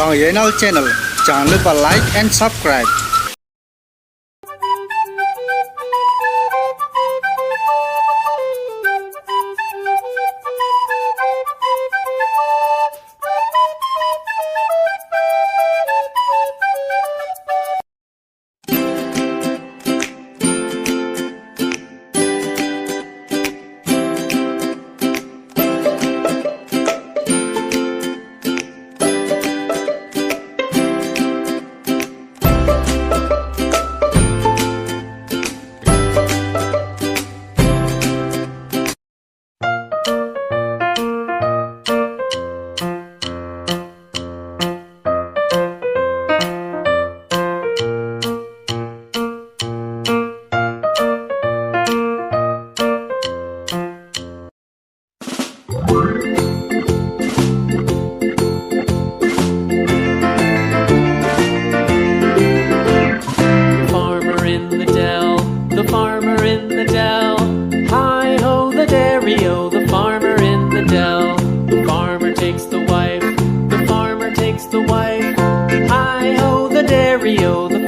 Pembangunan channel. Jangan lupa like and subscribe. The farmer in the dell. Hi-ho, the dairy-o, the farmer in the dell. The farmer takes the wife, the farmer takes the wife. Hi-ho, the dairy-o, the